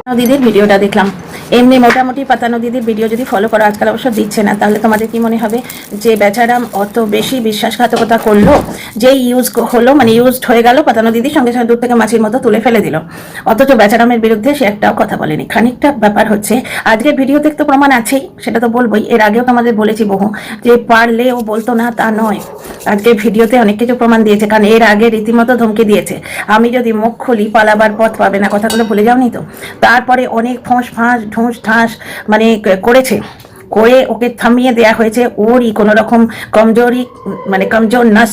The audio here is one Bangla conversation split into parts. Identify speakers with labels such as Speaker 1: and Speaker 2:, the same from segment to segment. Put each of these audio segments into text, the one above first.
Speaker 1: দিদির ভিডিওটা দেখলাম। এমনি মোটামুটি পাতানো দিদির ভিডিও যদি ফলো করো, আজকাল অবশ্য দিচ্ছে না, তাহলে তোমাদের কি মনে হবে যে বেচারাম অত বেশি বিশ্বাসঘাতকতা করলো, যে ইউজ হলো, মানে ইউজড হয়ে গেল, পাতানো দিদির সঙ্গে সঙ্গে দূর থেকে মাছির মতো তুলে ফেলে দিল, অথচ বেচারামের বিরুদ্ধে সে একটাও কথা বলেনি। খানিকটা ব্যাপার হচ্ছে, আজকের ভিডিও দেখতে প্রমাণ আছেই, সেটা তো বলবোই। এর আগেও তোমাদের বলেছি বহু, যে পারলে ও বলতো না তা নয়, আজকে ভিডিওতে অনেক কিছু প্রমাণ দিয়েছে। কারণ এর আগে রীতিমতো ধমকি দিয়েছে, আমি যদি মুখ খুলি পালাবার পথ পাবে না, কথাগুলো ভুলে যাওনি তো। তারপরে অনেক ফোঁস ফাঁস ঢুঁস ঢাঁস মানে করেছে, করে ওকে থামিয়ে দেয়া হয়েছে। ওরই কোনো রকম কমজোরি, মানে কমজোর নাস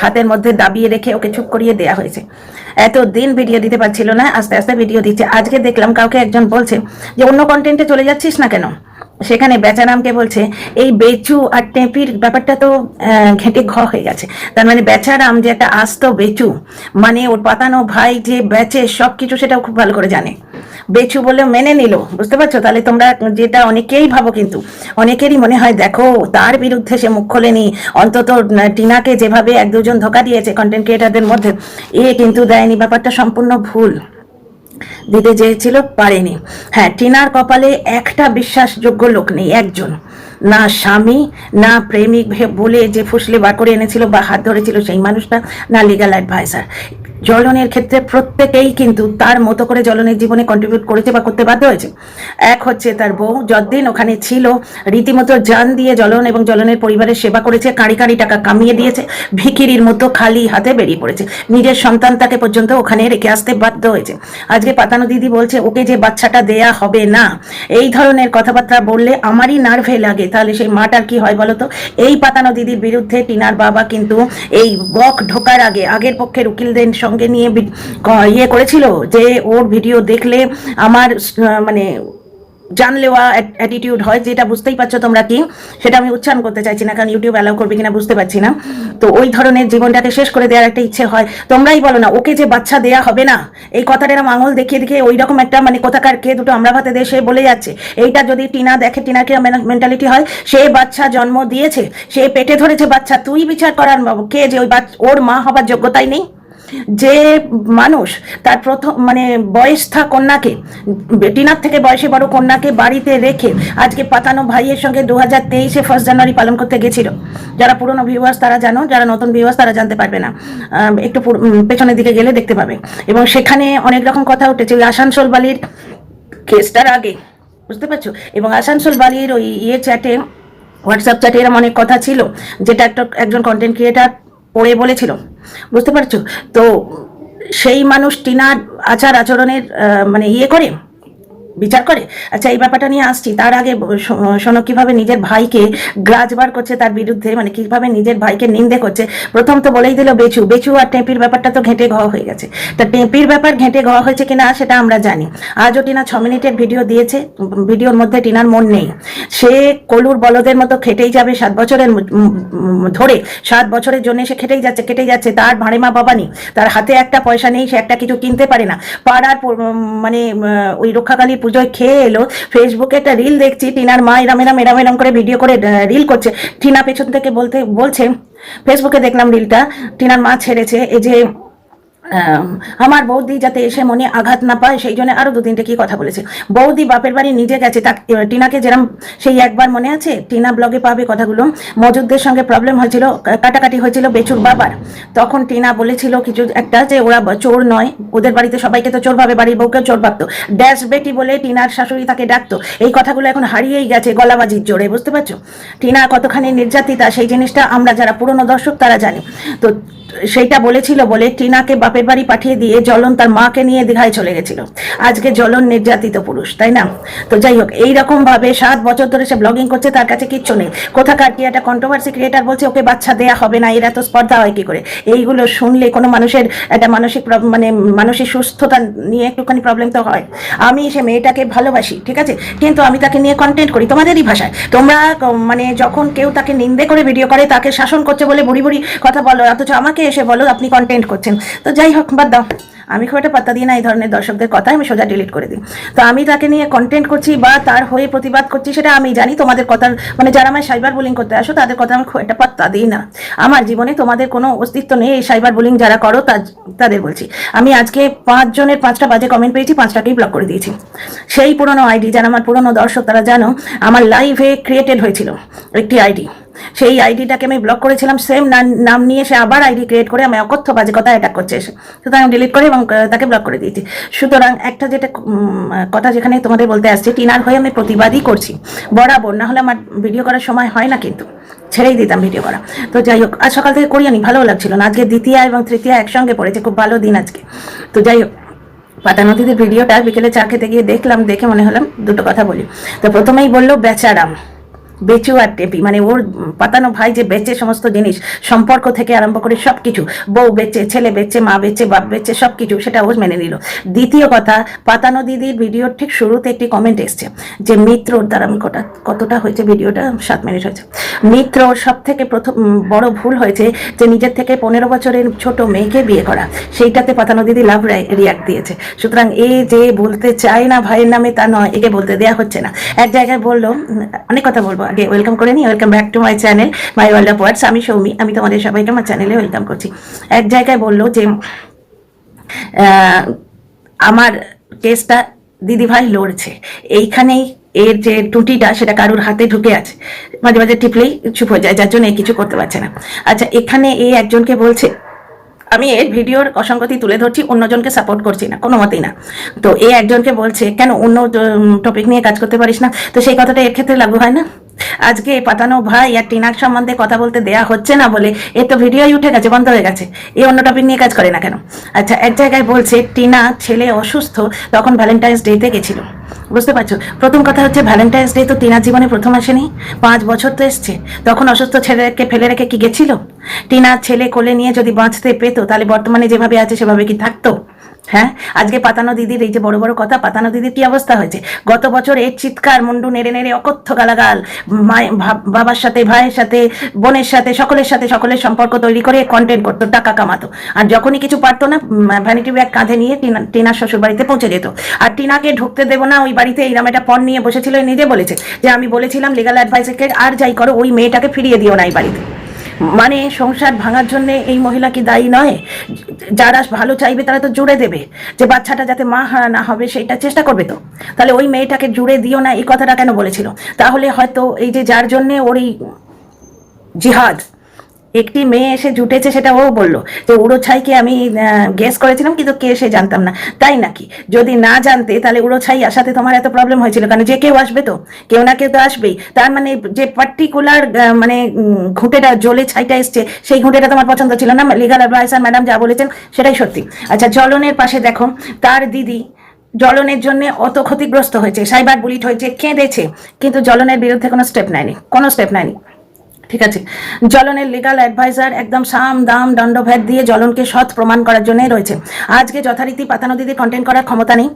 Speaker 1: হাতের মধ্যে দাবিয়ে রেখে ওকে চুপ করিয়ে দেয়া হয়েছে। এতদিন ভিডিও দিতে পারছিল না, আস্তে আস্তে ভিডিও দিচ্ছে। আজকে দেখলাম কাউকে একজন বলছে যে অন্য কন্টেন্টে চলে যাচ্ছিস না কেন, সেখানে বেচারামকে বলছে এই বেচু আর টেপির ব্যাপারটা তো ঘেঁটে হয়ে গেছে। তার মানে বেচারাম যে একটা আস্ত বেচু, মানে ওর পাতানো ভাই যে বেচে সব কিছু, সেটাও খুব ভালো করে জানে। বেচু বলে মেনে নিল, বুঝতে পারছো? তাহলে তোমরা যেটা অনেকেই ভাবো, কিন্তু অনেকেরই মনে হয় দেখো তার বিরুদ্ধে সে মুখ খোলেনি, অন্তত টিনাকে যেভাবে এক দুজন ধোকা দিয়েছে কন্টেন্ট ক্রিয়েটারদের মধ্যে, এ কিন্তু দেয়নি। ব্যাপারটা সম্পূর্ণ ভুল। দিতে চেয়েছিল, পারেনি। হ্যাঁ, টিনার কপালে একটা বিশ্বাসযোগ্য লোক নেই, একজন, না স্বামী, না প্রেমিক বলে যে ফুসলে বার করে এনেছিল বা হাত ধরেছিল সেই মানুষটা, না লিগ্যাল অ্যাডভাইসার। জ্বলনের ক্ষেত্রে প্রত্যেকেই কিন্তু তার মতো করে জ্বলনের জীবনে কন্ট্রিবিউট করেছে বা করতে বাধ্য হয়েছে। এক হচ্ছে তার বউ, যতদিন ওখানে ছিল রীতিমতো জান দিয়ে জ্বলন এবং জ্বলনের পরিবারের সেবা করেছে, কাঁড়ি কাঁড়ি টাকা কামিয়ে দিয়েছে, ভিখিরির মতো খালি হাতে বেরিয়ে পড়েছে, নিজের সন্তানটাকে পর্যন্ত ওখানে রেখে আসতে বাধ্য হয়েছে। আজকে পাতানো দিদি বলছে ওকে যে বাচ্চাটা দেয়া হবে না, এই ধরনের কথাবার্তা বললে আমারই নার্ভে লাগে। তাহলে সেই মাটার কি হয় বলতো? এই পাতানো দিদির বিরুদ্ধে টিনার বাবা কিন্তু এই বক ঢোকার আগে আগের পক্ষের উকিলদের সঙ্গে নিয়ে ইয়ে করেছিল, যে ওর ভিডিও দেখলে আমার মানে জানলেওয়া অ্যাটিটিউড হয়, যেটা বুঝতেই পারছো তোমরা কি, সেটা আমি উচ্চারণ করতে চাইছি না, কারণ ইউটিউব অ্যালাউ করবে কিনা বুঝতে পারছি না। তো ওই ধরনের জীবনটাকে শেষ করে দেওয়ার একটা ইচ্ছে হয়। তোমরাই বলো না, ওকে যে বাচ্চা দেয়া হবে না, এই কথাটা এরকম আঙুল দেখিয়ে দেখিয়ে ওই রকম একটা মানে কোথাকার কে দুটো আমরা ভাতে দেশে বলে যাচ্ছে। এইটা যদি টিনা দেখে, টিনার কি মেন্টালিটি হয়, সে বাচ্চা জন্ম দিয়েছে, সে পেটে ধরেছে বাচ্চা, তুই বিচার করার কে যে ওই ওর মা হবার যোগ্যতাই নেই? যে মানুষ তার প্রথম মানে বয়স্থা কন্যাকে, টিনার থেকে বয়সে বড় কন্যাকে বাড়িতে রেখে আজকে পাতানো ভাইয়ের সঙ্গে 2023-এ 1 জানুয়ারি পালন করতে গেছিল। যারা পুরনো ভিউয়ার্স তারা জানো, যারা নতুন ভিউয়ার্স তারা জানতে পারবে না, একটু পেছনের দিকে গেলে দেখতে পাবে। এবং সেখানে অনেক রকম কথা উঠেছে ওই আসানসোল বালির কেসটার আগে, বুঝতে পারছো? এবং আসানসোল বালির ওই চ্যাটে, হোয়াটসঅ্যাপ চ্যাটে এরকম অনেক কথা ছিল, যেটা একজন কন্টেন্ট ক্রিয়েটার পড়ে বলেছিল, বুঝতে পারছো? তো সেই মানুষ টিনার আচার আচরণের মানে ইয়ে করে বিচার করে। আচ্ছা, এই ব্যাপারটা নিয়ে আসছি। তার আগে শোনো কিভাবে নিজের ভাইকে গ্রাজ বার করছে তার বিরুদ্ধে, মানে কিভাবে নিজের ভাইকে নিন্দে করছে। প্রথম তো বলেই দিল বেচু, বেচু আর টেপির ব্যাপারটা তো ঘেঁটে ঘা হয়ে গেছে। তা টেপির ব্যাপার ঘেঁটে ঘা হয়েছে কিনা সেটা আমরা জানি। আজও টিনা 6 মিনিটের ভিডিও দিয়েছে, ভিডিওর মধ্যে টিনার মন নেই। সে কলুর বলদের মতো খেটেই যাবে 7 বছরের ধরে, 7 বছরের জন্য সে খেটেই যাচ্ছে। তার ভাঁড়ে মা বাবা নেই, তার হাতে একটা পয়সা নেই, সে একটা কিছু কিনতে পারে না। পাড়ার মানে ওই রক্ষাকালী পুজোয় খেয়ে এলো, ফেসবুকে একটা রিল দেখছি, টিনার মা এরাম করে ভিডিও করে রিল করছে, টিনা পেছন থেকে বলছে, ফেসবুকে দেখলাম রিলটা, টিনার মা ছেড়েছে এই যে আমার বৌদি যাতে এসে মনে আঘাত না পায় সেই জন্য আরো 2-3টে কি কথা বলেছে। বৌদি বাপের বাড়ি নিজে গেছে, টিনাকে যেরকম সেই একবার মনে আছে, টিনা ব্লগে পাবে কথাগুলো, মজুদদের সঙ্গে প্রবলেম হয়েছিল, কাটাকাটি হয়েছিল বেচুর বাবার, তখন টিনা বলেছিল কিছু একটা, যে ওরা চোর নয়, ওদের বাড়িতে সবাইকে তো চোর ভাবে, বাড়ির বউকে চোর ভাবতো, ড্যাশ বেটি বলে টিনার শাশুড়ি তাকে ডাকতো। এই কথাগুলো এখন হারিয়েই গেছে গলাবাজির জোরে, বুঝতে পারছো? টিনা কতখানি নির্যাতিতা সেই জিনিসটা আমরা যারা পুরনো দর্শক তারা জানি। তো সেইটা বলেছিল বলে টিনাকে বাপের বাড়ি পাঠিয়ে দিয়ে জ্বলন তার মাকে নিয়ে দীঘায় চলে গেছিল। আজকে জ্বলন নির্যাতিত পুরুষ, তাই না? তো যাই হোক, এইরকম ভাবে 7 বছর ধরে সে ব্লগিং করছে, তার কাছে কিচ্ছু নেই। কোথাকার কি একটা কন্ট্রোভার্সি ক্রিয়েটার বলছে ওকে বাচ্চা দেয়া হবে না, এরা তো স্পর্ধা হয় কি করে? এইগুলো শুনলে কোনো মানুষের একটা মানে মানসিক সুস্থতা নিয়ে একটুখানি প্রবলেম তো হয়। আমি সে মেয়েটাকে ভালোবাসি, ঠিক আছে, কিন্তু আমি তাকে নিয়ে কন্টেন্ট করি তোমাদেরই ভাষায়। তোমরা মানে যখন কেউ তাকে নিন্দে করে ভিডিও করে, তাকে শাসন করছে বলে বুড়ি বুড়ি কথা বলো, অথচ আমাকে এসে বলো আপনি কন্টেন্ট করছেন। তো যাই হোক, বাদ দাও। আমি খুব একটা পাত্তা দিই না এই ধরনের দর্শকদের কথা, আমি সোজা ডিলিট করে দিই। তো আমি তাকে নিয়ে কন্টেন্ট করছি বা তার হয়ে প্রতিবাদ করছি সেটা আমি জানি। তোমাদের কথার মানে যারা আমার সাইবার বুলিং করতে আসো তাদের কথা আমি খুব একটা পাত্তা দিই না। আমার জীবনে তোমাদের কোনো অস্তিত্ব নেই। এই সাইবার বুলিং যারা করো তাদের বলছি। আমি আজকে 5 জনের 5টা বাজে কমেন্ট পেয়েছি, 5টাকেই ব্লক করে দিয়েছি। সেই পুরনো আইডি, যারা আমার পুরনো দর্শক তারা জানো, আমার লাইভে ক্রিয়েটেড হয়েছিল একটি আইডি, সেই আইডিটাকে আমি ব্লক করেছিলাম। সেম নাম নিয়ে সে আবার আইডি ক্রিয়েট করে আমি অকথ্য বাজে কথা অ্যাটাক করছে এসে, সুতরাং আমি ডিলিট করে এবং তাকে ব্লক করে দিয়েছি। সুতরাং একটা যেটা কথা যেখানে তোমাদের বলতে আসছে, টিনার হয়ে আমি প্রতিবাদই করছি বরাবর, না হলে আমার ভিডিও করার সময় হয় না, কিন্তু ছেড়েই দিতাম ভিডিও করা। তো যাই হোক, আজ সকাল থেকে করিনি, ভালো লাগছিল না। আজকে দ্বিতীয়া এবং তৃতীয়া একসঙ্গে পড়েছে, খুব ভালো দিন আজকে। তো যাই হোক, পাতানো দিদির ভিডিওটা বিকেলে চা খেতে গিয়ে দেখলাম, দেখে মনে হলাম দুটো কথা বলি। তো প্রথমেই বললো বেচারাম, বেচু আর টেপি, মানে ওর পাতানো ভাই যে বেচে সমস্ত জিনিস, সম্পর্ক থেকে আরম্ভ করে সব কিছু, বউ বেচে, ছেলে বেচে, মা বেচে, বাপ বেচে, সব কিছু, সেটা ও মেনে নিল। দ্বিতীয় কথা, পাতানো দিদির ভিডিওর ঠিক শুরুতে একটি কমেন্ট এসছে যে মিত্রর দ্বারা, আমি কতটা হয়েছে ভিডিওটা, 7 মিনিট হয়েছে। মিত্রর সব থেকে প্রথম বড় ভুল হয়েছে যে নিজের থেকে 15 বছরের ছোট মেয়েকে বিয়ে করা, সেইটাতে পাতানো দিদি লাভ রিয়াক্ট দিয়েছে। সুতরাং এ যে বলতে চায় না ভাইয়ের নামে তা নয়, একে বলতে দেওয়া হচ্ছে না। এক জায়গায় বললো, অনেক কথা বলবো, আগে ওয়েলকাম করে নিই। Welcome back to my channel, my world of words. আমি সৌমি, আমি তোমাদের সবাইকে আমার চ্যানেলে ওয়েলকাম করছি। এক জায়গায় বললো যে আমার কেসটা দিদিভাই লড়ছে, এইখানেই এর যে টুটিটা সেটা কারুর হাতে ঢুকে আছে, মাঝে মাঝে টিপলেই চুপ হয়ে যায়, যার জন্য কিছু করতে পারছে না। আচ্ছা, এখানে একজনকে বলছে, আমি এর ভিডিওর অসঙ্গতি তুলে ধরছি, অন্যজনকে সাপোর্ট করছি না কোনো মতেই না। তো একজনকে বলছে কেন অন্য টপিক নিয়ে কাজ করতে পারিস না, তো সেই কথাটা এর ক্ষেত্রে লাগু হয় না? আজকে পাতানো ভাই আর টিনার সম্বন্ধে কথা বলতে দেয়া হচ্ছে না বলে এর তো ভিডিওই উঠে গেছে, বন্ধ হয়ে গেছে। অন্য টপিক নিয়ে কাজ করে না কেন? আচ্ছা, এক জায়গায় বলছে টিনা ছেলে অসুস্থ, তখন ভ্যালেন্টাইন্স ডেতে গেছিল। বুঝতে পারছো? প্রথম কথা হচ্ছে ভ্যালেন্টাইন্স ডে তো টিনার জীবনে প্রথম আসেনি, 5 বছর তো এসছে। তখন অসুস্থ ছেলেকে ফেলে রেখে কি গেছিল? টিনার ছেলে কোলে নিয়ে যদি বাঁচতে পেতো তাহলে বর্তমানে যেভাবে আছে সেভাবে কি থাকতো? হ্যাঁ, আজকে পাতানো দিদির এই যে বড় বড় কথা, পাতানো দিদির কি অবস্থা হয়েছে? গত বছর এর চিৎকার, মুন্ডু নেড়ে নেড়ে অকথ্য গালাগাল, বাবার সাথে, ভাইয়ের সাথে, বোনের সাথে, সকলের সম্পর্ক তৈরি করে কন্টেন্ট করতো, টাকা কামাতো। আর যখনই কিছু পারতো না, ভ্যানিটি ব্যাগ কাঁধে নিয়ে টিনার শ্বশুর বাড়িতে পৌঁছে যেত। আর টিনাকে ঢুকতে দেবো না ওই বাড়িতে, এইরকম একটা পণ নিয়ে বসেছিল। নিজে বলেছে যে আমি বলেছিলাম লিগাল অ্যাডভাইসকে, আর যাই করো ওই মেয়েটাকে ফিরিয়ে দিও না এই বাড়িতে। মানে সংসার ভাঙার জন্য এই মহিলা কি দায়ী নয়? যারা ভালো চাইবে তারা তো জুড়ে দেবে, যে বাচ্চাটা যাতে মা হারা না হবে সেইটা চেষ্টা করবে। তো তাহলে ওই মেয়েটাকে জুড়ে দিও না এই কথাটা কেন বলেছিল? তাহলে হয়তো এই যে যার জন্যে ওর এই জিহাদ, একটি মেয়ে এসে জুটেছে, সেটা ও বললো যে উড়ো ছাইকে আমি গেস করেছিলাম কিন্তু কে সে জানতাম না, তাই নাকি? যদি না জানতে তাহলে উড়ো ছাই আসাতে তোমার এত প্রবলেম হয়েছিল কেন? যে কেউ আসবে তো, কেউ না কেউ তো আসবেই। তার মানে যে পার্টিকুলার মানে ঘুঁটেটা জ্বলে ছাইটা এসছে, সেই ঘুঁটেটা তোমার পছন্দ ছিল না। লিগাল অ্যাডভাইসার ম্যাডাম যা বলেছেন সেটাই সত্যি। আচ্ছা, জ্বলনের পাশে দেখো, তার দিদি জ্বলনের জন্য অত ক্ষতিগ্রস্ত হয়েছে, সাইবার বুলিট হয়েছে, কেঁদেছে, কিন্তু জ্বলনের বিরুদ্ধে কোনো স্টেপ নেয়নি। ঠিক আছে, জ্বলনের লিগাল অ্যাডভাইজার একদম সাম দাম দণ্ডভেদ দিয়ে জ্বলনকে সৎ প্রমাণ করার জন্যই রয়েছে। আজকে যথারীতি পাতানো দিদির কন্টেন্ট করার ক্ষমতা নেই,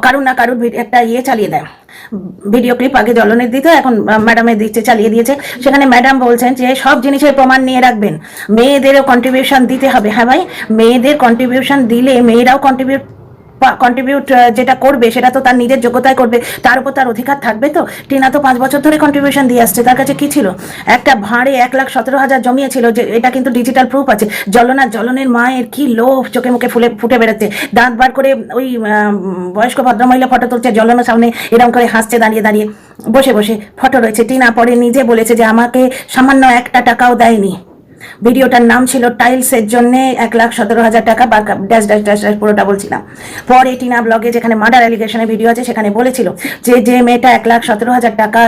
Speaker 1: কারুর না কারুর একটা চালিয়ে দেয়, ভিডিও ক্লিপ আগে জ্বলনের দিত, এখন ম্যাডামের দিচ্ছে, চালিয়ে দিয়েছে। সেখানে ম্যাডাম বলছেন যে সব জিনিসের প্রমাণ নিয়ে রাখবেন, মেয়েদেরও কন্ট্রিবিউশন দিতে হবে। হ্যাঁ ভাই, মেয়েদের কন্ট্রিবিউশন দিলে মেয়েরাও কন্ট্রিবিউট যেটা করবে সেটা তো তার নিজের যোগ্যতায় করবে, তার উপর তার অধিকার থাকবে। তো টিনা তো 5 বছর ধরে কন্ট্রিবিউশন দিয়ে আসছে, তার কাছে কি ছিল? একটা ভাঁড়ে 1,17,000 জমিয়েছিল, যে এটা কিন্তু ডিজিটাল প্রুফ আছে। জ্বলনের মায়ের কি লোভ চোখে মুখে ফুটে বেরোচ্ছে, দাঁত বার করে ওই বয়স্ক ভদ্রমহিলা ফটো তুলছে, জ্বলনের সামনে এরকম করে হাসছে, দাঁড়িয়ে বসে ফটো রয়েছে। টিনা পরে নিজে বলেছে যে আমাকে সামান্য 1 টাকাও দেয়নি। ভিডিওটার নাম ছিল টাইলসের জন্য 1,17,000 টাকা বা ড্যাশ ড্যাশ ড্যাশ ড্যাশ পুরোটা বলছিলাম। পরে টিনা ব্লগে যেখানে মার্ডার অ্যালিগেশনের ভিডিও আছে সেখানে বলেছিল যে মেয়েটা 1,17,000 টাকা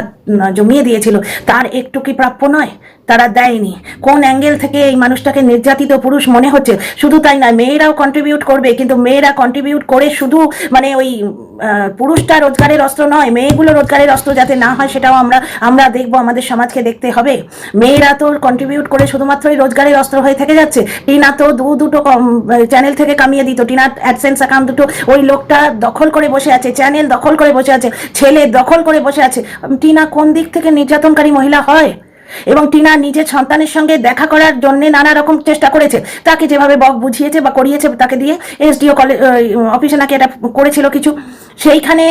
Speaker 1: জমিয়ে দিয়েছিল তার একটু কি প্রাপ্য নয়? তারা দেয়নি। কোন অ্যাঙ্গেল থেকে এই মানুষটাকে নির্যাতিত পুরুষ মনে হচ্ছে? শুধু তাই নয়, মেয়েরাও কন্ট্রিবিউট করবে, কিন্তু মেয়েরা কন্ট্রিবিউট করে শুধু মানে ওই পুরুষটা রোজগারের অস্ত্র নয়, মেয়েগুলো রোজগারের অস্ত্র যাতে না হয় সেটাও আমরা দেখবো, আমাদের সমাজকে দেখতে হবে। মেয়েরা তো কন্ট্রিবিউট করে শুধুমাত্রই রোজগারের অস্ত্র হয়ে থেকে যাচ্ছে। টিনা তো দুটো চ্যানেল থেকে কামিয়ে দিত, টিনার অ্যাডসেন্স অ্যাকাউন্ট দুটো ওই লোকটা দখল করে বসে আছে, চ্যানেল দখল করে বসে আছে, ছেলে দখল করে বসে আছে। টিনা কোন দিক থেকে নির্যাতনকারী মহিলা হয়? এবং টিনা নিজের সন্তানের সঙ্গে দেখা করার জন্য নানা রকম চেষ্টা করেছে, তাকে যেভাবে বক বুঝিয়েছে বা করিয়েছে তাকে দিয়ে এসডিও কলেজ অফিসে নাকি এটা করেছিল কিছু, সেইখানে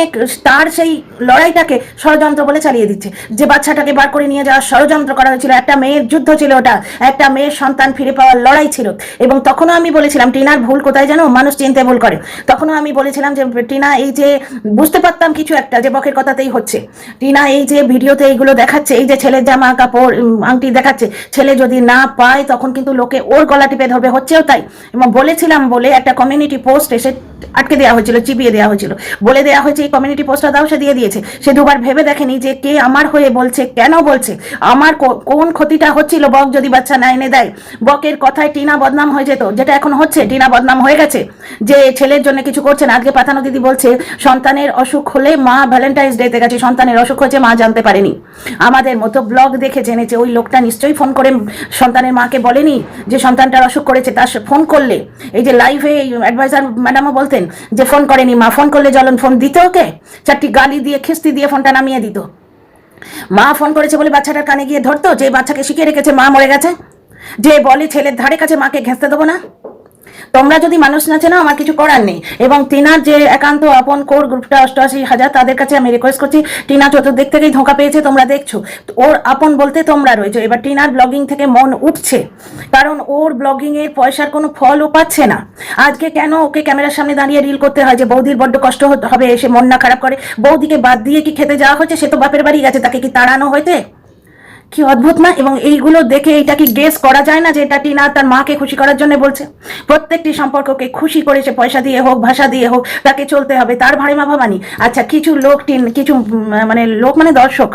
Speaker 1: তার সেই লড়াইটাকে ষড়যন্ত্র বলে চালিয়ে দিচ্ছে, যে বাচ্চাটাকে বার করে নিয়ে যাওয়ার ষড়যন্ত্র করা হয়েছিল, একটা মেয়ের যুদ্ধ ছিল, ওটা একটা মেয়ের সন্তান ফিরে পাওয়ার লড়াই ছিল। এবং তখনও আমি বলেছিলাম টিনার ভুল কোথায় জানো, মানুষ চিনতে ভুল করে। তখনও আমি বলেছিলাম যে টিনা এই যে বুঝতে পারতাম কিছু একটা যে বকের কথাতেই হচ্ছে, টিনা এই যে ভিডিওতে এইগুলো দেখাচ্ছে, এই যে ছেলের জামা কাপড় আংটি দেখাচ্ছে, ছেলে যদি না পায় তখন কিন্তু লোকে ওর গলা টিপে ধরবে, হচ্ছেও তাই। এবং বলেছিলাম বলে একটা কমিউনিটি পোস্ট এসে আটকে দেওয়া হয়েছিল, চিপিয়ে দেওয়া হয়েছিল, বলে দেওয়া হয়েছে এই কমিউনিটি পোস্টটা দাও, সে দিয়ে দিয়েছে। সে দুবার ভেবে দেখেনি যে কে আমার হয়ে বলছে, কেন বলছে, আমার কোন ক্ষতিটা হচ্ছিল বক যদি বাচ্চা না এনে দেয়। বকের কথায় টিনা বদনাম হয়ে যেত, যেটা এখন হচ্ছে, টিনা বদনাম হয়ে গেছে যে ছেলের জন্য কিছু করছে না। আজকে পাতানো দিদি বলছে সন্তানের অসুখ হলে মা ভ্যালেন্টাইন্স ডেতে গেছে, সন্তানের অসুখ হয়েছে মা জানতে পারেনি, আমাদের মতো ব্লগ দেখে জেনেছে। ওই লোকটা নিশ্চয়ই ফোন করে সন্তানের মাকে বলেনি যে সন্তানটার অসুখ করেছে, তার ফোন করলে, এই যে লাইভে অ্যাডভাইজার ম্যাডামও বলতেন যে ফোন করেনি মা, ফোন করলে জ্বলন ফোন দিত, ওকে চারটি গালি দিয়ে খিস্তি দিয়ে ফোনটা নামিয়ে দিত। মা ফোন করেছে বলে বাচ্চাটার কানে গিয়ে ধরতো, যে বাচ্চাকে শিখিয়ে রেখেছে মা মরে গেছে, যে বলে ছেলের ধারে কাছে মাকে ঘেঁচতে দেবো না। তোমরা যদি মানুষ না চেনো আমার কিছু করার নেই। এবং টিনার যে একান্ত আপন কোর গ্রুপটা 88,000, তাদের কাছে আমি রিকোয়েস্ট করছি, টিনা চতুর্দিক থেকেই ধোঁকা পেয়েছে, তোমরা দেখছো, ওর আপন বলতে তোমরা রয়েছে। এবার টিনার ব্লগিং থেকে মন উঠছে, কারণ ওর ব্লগিং এর পয়সার কোনো ফলও পাচ্ছে না। আজকে কেন ওকে ক্যামেরার সামনে দাঁড়িয়ে রিল করতে হয়, যে বৌদির বড্ড কষ্ট হবে, এসে মন না খারাপ করে। বৌদিকে বাদ দিয়ে কি খেতে যাওয়া হয়েছে, সে তো বাপের বাড়ি গেছে, তাকে কি তাড়ানো হয়েছে? কি অদ্ভুত না? এবং এইগুলো দেখে এটা কি গেস করা যায় না যে এটা টিনা তার মাকে খুশি করার জন্য বলছে? প্রত্যেকটি সম্পর্ককে খুশি করে সে পয়সা দিয়ে হোক, ভাষা দিয়ে হোক, তাকে চলতে হবে, তার ভাড়ে মা ভাবানি। আচ্ছা, কিছু লোক কিছু মানে লোক মানে দর্শক,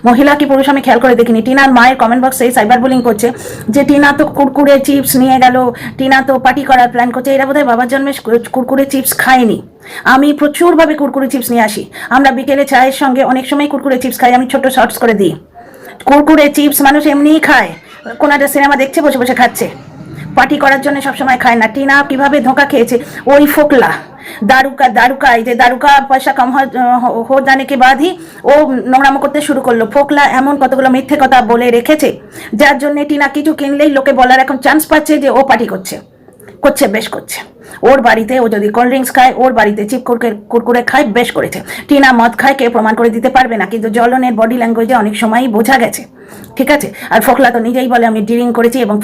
Speaker 1: মহিলা কি পুরুষ আমি খেয়াল করে দেখিনি, টিনার মায়ের কমেন্ট বক্সে সাইবার বুলিং করছে যে টিনা তো কুরকুরে চিপস নিয়ে গেল, টিনা তো পার্টি করার প্ল্যান করছে। এরা বোধহয় বাবার জন্মে কুরকুরে চিপস খায়নি। আমি প্রচুরভাবে কুরকুরে চিপস নিয়ে আসি, আমরা বিকেলে চায়ের সঙ্গে অনেক সময় কুরকুরে চিপস খাই, আমি ছোট শর্টস করে দিই। কুরকুরে চিপস মানুষ এমনিই খায়, কোন একটা সিনেমা দেখছে বসে বসে খাচ্ছে, পার্টি করার জন্য সবসময় খায় না। টিনা কিভাবে ধোঁকা খেয়েছে, ওই ফোকলা দারুকা এই যে দারুকা পয়সা কম হো জানে के बाद ही ও নোংরামো করতে শুরু করলো। ফোকলা এমন কতগুলো মিথ্যে কথা বলে রেখেছে, যার জন্য টিনা কিছু কিনলেই লোকে বলার এখন চান্স পাচ্ছে যে ও পার্টি করছে, বেশ করছে। ওর বাড়িতে ও যদি কোল্ড ড্রিঙ্কস খায়, ওর বাড়িতে চিপ কুরকুরে খায়, বেশ করেছে। টিনা মদ খায়, কেউ প্রমাণ করে দিতে পারবে না, কিন্তু জ্বলনের বডি ল্যাঙ্গুয়েজে অনেক সময়ই বোঝা গেছে, ঠিক আছে। আর ফোকলা তো নিজেই বলে আমি ডিরিং করেছি, এবং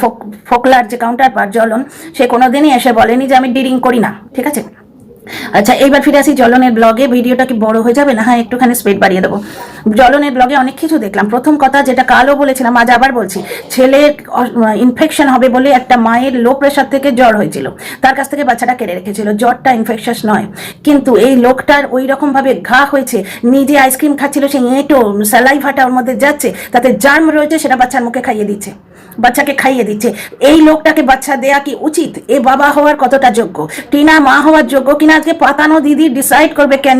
Speaker 1: ফোকলার যে কাউন্টার পার্ট জ্বলন, সে কোনোদিনই এসে বলেনি যে আমি ডিরিং করি না, ঠিক আছে। আচ্ছা, এইবার ফিরে আসি জ্বলনের ব্লগে। ভিডিওটা কি বড় হয়ে যাবে না? হ্যাঁ, একটুখানি স্পিড বাড়িয়ে দেবো। জ্বলনের ব্লগে অনেক কিছু দেখলাম। প্রথম কথা, যেটা কালও বলেছিলাম আজ আবার বলছি, ছেলের ইনফেকশন হবে বলে একটা মায়ের লো প্রেশার থেকে জ্বর হয়েছিল, তার কাছ থেকে বাচ্চাটা কেড়ে রেখেছিল। জ্বরটা ইনফেকশাস নয়, কিন্তু এই লোকটার ওই রকমভাবে ঘা হয়েছে, নিজে আইসক্রিম খাচ্ছিল, সেই এঁটো স্যালাইভাটা ওর মধ্যে যাচ্ছে, তাতে জার্ম রয়েছে, সেটা বাচ্চার মুখে খাইয়ে দিচ্ছে, বাচ্চাকে খাইয়ে দিচ্ছে। এই লোকটাকে বাচ্চা দেয়া কি উচিত? এ বাবা হওয়ার কতটা যোগ্য? টিনা মা হওয়ার যোগ্য কিনা আজকে পাতানো দিদি ডিসাইড করবে। ক্যান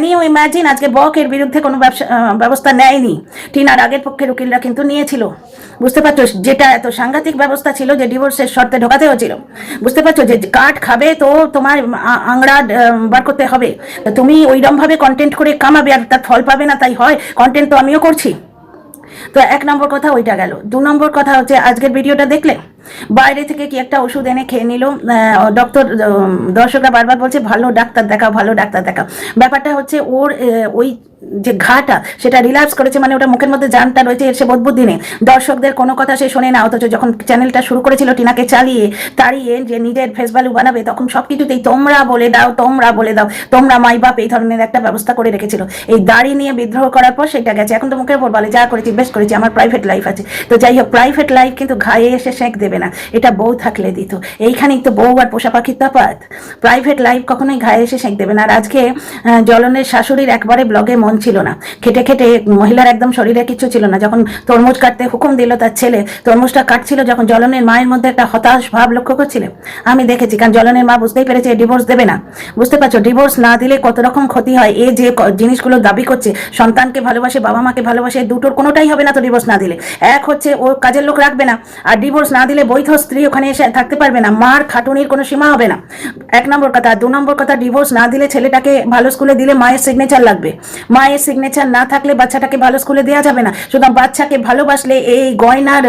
Speaker 1: ইউ ইম্যাজিন আজকে বকের বিরুদ্ধে কোনো ব্যবস্থা নেয়নি। টিনার আগের পক্ষের উকিলরা কিন্তু নিয়েছিল, বুঝতে পারছো? যেটা এত সাংঘাতিক ব্যবস্থা ছিল যে ডিভোর্সের শর্তে ঢোকাতে হয়েছিল, বুঝতে পারছো? যে কাঠ খাবে তো তোমার আংড়া বার করতে হবে, তুমি ওইরকম ভাবে কন্টেন্ট করে কামাবে আর তার ফল পাবে না, তাই হয় কন্টেন্ট তো আমিও করছি। তো এক নম্বর কথা ওইটা গেল। 2 নম্বর কথা হচ্ছে, আজকের ভিডিওটা দেখলে বাইরে থেকে কি একটা ওষুধ এনে খেয়ে নিল ডক্টর, দর্শকরা বারবার বলছে ভালো ডাক্তার দেখাও, ভালো ডাক্তার দেখাও। ব্যাপারটা হচ্ছে ওর ওই যে ঘাটা সেটা রিল্যাপস করেছে, মানে ওটা মুখের মধ্যে জানটা রয়েছে, সে বোধবুদ্ধি নেই, দর্শকদের কোনো কথা সে শোনে না। অথচ যখন চ্যানেলটা শুরু করেছিল টিনাকে চালিয়ে তাড়িয়ে যে নিজের ফেস ভ্যালু বানাবে, তখন সব কিছুতেই তোমরা বলে দাও, তোমরা মাই বাপ, এই ধরনের একটা ব্যবস্থা করে রেখেছিল। এই দাড়ি নিয়ে বিদ্রোহ করার পর সেটা গেছে, এখন তো মুখের উপর বলে যা করেছি বেশ করেছি, আমার প্রাইভেট লাইফ আছে। তো যাই হোক, প্রাইভেট লাইফ কিন্তু ঘায়ে এসে সেঁক দেবে না, এটা বউ থাকলে দিত। এইখানেই তো বউ আর পোষা পাখির তফাৎ, প্রাইভেট লাইফ কখনোই ঘায়ে এসে সেঁক দেবে না। আর আজকে জ্বলনের শাশুড়ির একবারে ব্লগে মন ছিল না, খেটে খেটে মহিলার একদম শরীরে কিছু ছিল না। যখন তরমুজ কাটতে হুকুম দিল তার ছেলে, তরমুজটা কাটছিল যখন, জ্বলনের মায়ের মধ্যে একটা হতাশ ভাব লক্ষ্য করছিলেন, আমি দেখেছি। কারণ জ্বলনের মা বুঝতেই পেরেছে ডিভোর্স দেবে না, বুঝতে পারছো? ডিভোর্স না দিলে কত রকম ক্ষতি হয়। এ যে জিনিসগুলো দাবি করছে, সন্তানকে ভালোবাসে, বাবা মাকে ভালোবাসে, দুটোর কোনোটাই হবে না তো ডিভোর্স না দিলে। এক হচ্ছে ও কাজের লোক রাখবে না, আর ডিভোর্স না দিলে বৈধ স্ত্রী ওখানে এসে থাকতে পারবে না, মার খাটুনির কোনো সীমা হবে না, 1 নম্বর কথা। 2 নম্বর কথা, ডিভোর্স না দিলে ছেলেটাকে ভালো স্কুলে দিলে মায়ের সিগনেচার লাগবে, মায়ের সিগনেচার না থাকলে বাচ্চাটাকে ভালো স্কুলে দেওয়া যাবে না। সুতরাং বাচ্চাকে ভালোবাসলে এই গয়নার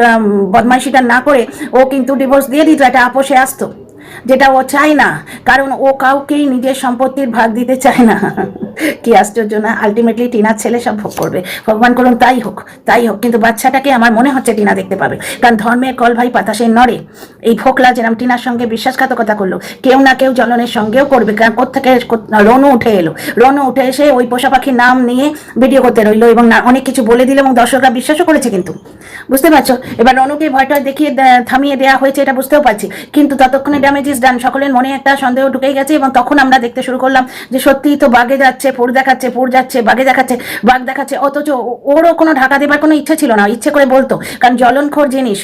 Speaker 1: বদমাইশিটা না করে ও কিন্তু ডিভোর্স দিয়ে দিত, একটা আপোষে আসতো, যেটা ও চায় না, কারণ ও কাউকেই নিজের সম্পত্তির ভাগ দিতে চায় না। কি আশ্চর্য না, আলটিমেটলি টিনার ছেলে সব ভোগ করবে, ভগবান করুন তাই হোক, তাই হোক। কিন্তু বাচ্চাটাকে আমার মনে হচ্ছে টিনা দেখতে পাবে, কারণ ধর্মের কল ভাই পাতাসের নড়ে। এই ভোকলা যেরকম টিনার সঙ্গে বিশ্বাসঘাতকতা করলো, কেউ না কেউ জ্বলনের সঙ্গেও করবে, কারণ কোত্থেকে রনু উঠে এলো, রনু উঠে এসে ওই পোষা পাখির নাম নিয়ে ভিডিও করতে রইলো এবং অনেক কিছু বলে দিল এবং দর্শকরা বিশ্বাসও করেছে। কিন্তু বুঝতে পারছো, এবার রনুকে ভয়টা দেখিয়ে থামিয়ে দেওয়া হয়েছে, এটা বুঝতেও পারছি, কিন্তু ততক্ষণে ড্যামেজ ইজ ডান, সকলের মনে একটা সন্দেহ ঢুকেই গেছে এবং তখন আমরা দেখতে শুরু করলাম যে সত্যিই তো বাগে যাচ্ছে, পুর দেখাচ্ছে, পুর যাচ্ছে, বাগে দেখাচ্ছে, বাঘ দেখাচ্ছে, অথচ ওরও কোনো ঢাকা দেবার কোনো ইচ্ছে ছিল না, ইচ্ছে করে বলতো, কারণ জ্বলনখোর জিনিস।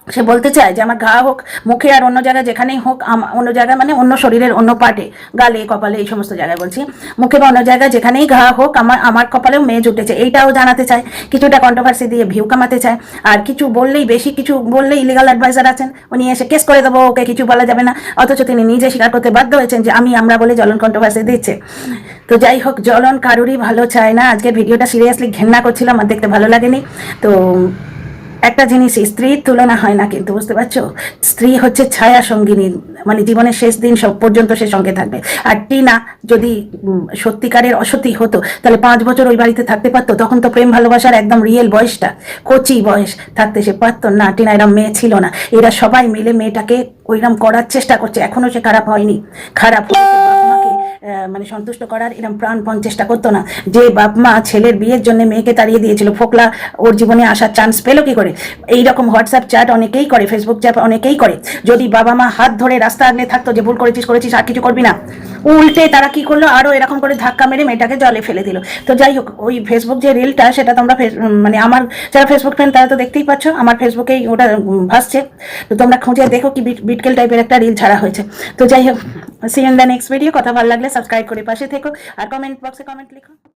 Speaker 1: সে বলতে চায় যে আমার ঘা হোক মুখে আর অন্য জায়গায় যেখানেই হোক, অন্য জায়গায় মানে অন্য শরীরের অন্য পার্টে, গালে কপালে এই সমস্ত জায়গায় বলছি, মুখে বা অন্য জায়গায় যেখানেই ঘা হোক আমার কপালেও মেজ উঠেছে, এইটাও জানাতে চায়, কিছুটা কন্ট্রোভার্সি দিয়ে ভিউ কামাতে চায়। আর কিছু বললেই, বেশি কিছু বললেই লিগাল অ্যাডভাইজার আছেন, উনি এসে কেস করে দেবো, ওকে কিছু বলা যাবে না, অথচ তিনি নিজে স্বীকার করতে বাধ্য হয়েছেন যে আমরা বলে জ্বলন কন্ট্রোভার্সি দিচ্ছে। তো যাই হোক, জ্বলন কারুরই ভালো চায় না। আজকে ভিডিওটা সিরিয়াসলি ঘেন্না করছিলাম, আর দেখতে ভালো লাগেনি। তো একটা জিনিস, স্ত্রীর তুলনা হয় না, কিন্তু বুঝতে পারছো, স্ত্রী হচ্ছে ছায়া সঙ্গিনী, মানে জীবনের শেষ দিন সব পর্যন্ত সে সঙ্গে থাকবে। আর টিনা যদি সত্যিকারের অসতী হতো তাহলে 5 বছর ওই বাড়িতে থাকতে পারতো, তখন তো প্রেম ভালোবাসার একদম রিয়েল বয়সটা, কচি বয়স, থাকতে সে পারতো না। টিনা এরম মেয়ে ছিল না, এরা সবাই মিলে মেয়েটাকে ওইরকম করার চেষ্টা করছে, এখনো সে খারাপ হয়নি, খারাপ মানে সন্তুষ্ট করার এরকম প্রাণপণ চেষ্টা করতো না। যে বাপ মা ছেলের বিয়ের জন্য মেয়েকে তাড়িয়ে দিয়েছিল, ফোকলা ওর জীবনে আসার চান্স পেলো কি করে? এইরকম হোয়াটসঅ্যাপ চ্যাট অনেকেই করে, ফেসবুক চ্যাট অনেকেই করে। যদি বাবা মা হাত ধরে রাস্তা আগলে থাকতো যে ভুল করেছিস আর কিছু করবি না, উল্টে তারা কি করলো, আরো এরকম করে ধাক্কা মেরে মেয়েটাকে জলে ফেলে দিল। তো যাই হোক, ওই ফেসবুক যে রিলটা, সেটা তোমরা মানে আমার যারা ফেসবুক ফ্রেন্ড তারা তো দেখতেই পাচ্ছ, আমার ফেসবুকেই ওটা ভাসছে, তো তোমরা খুঁজে দেখো কি বিটকেল টাইপের একটা রিল ছাড়া হয়েছে। তো যাই হোক, see in the next video. কথা ভালো লাগলে সাবস্ক্রাইব করে পাশে থেকো আর কমেন্ট বক্সে কমেন্ট লিখো।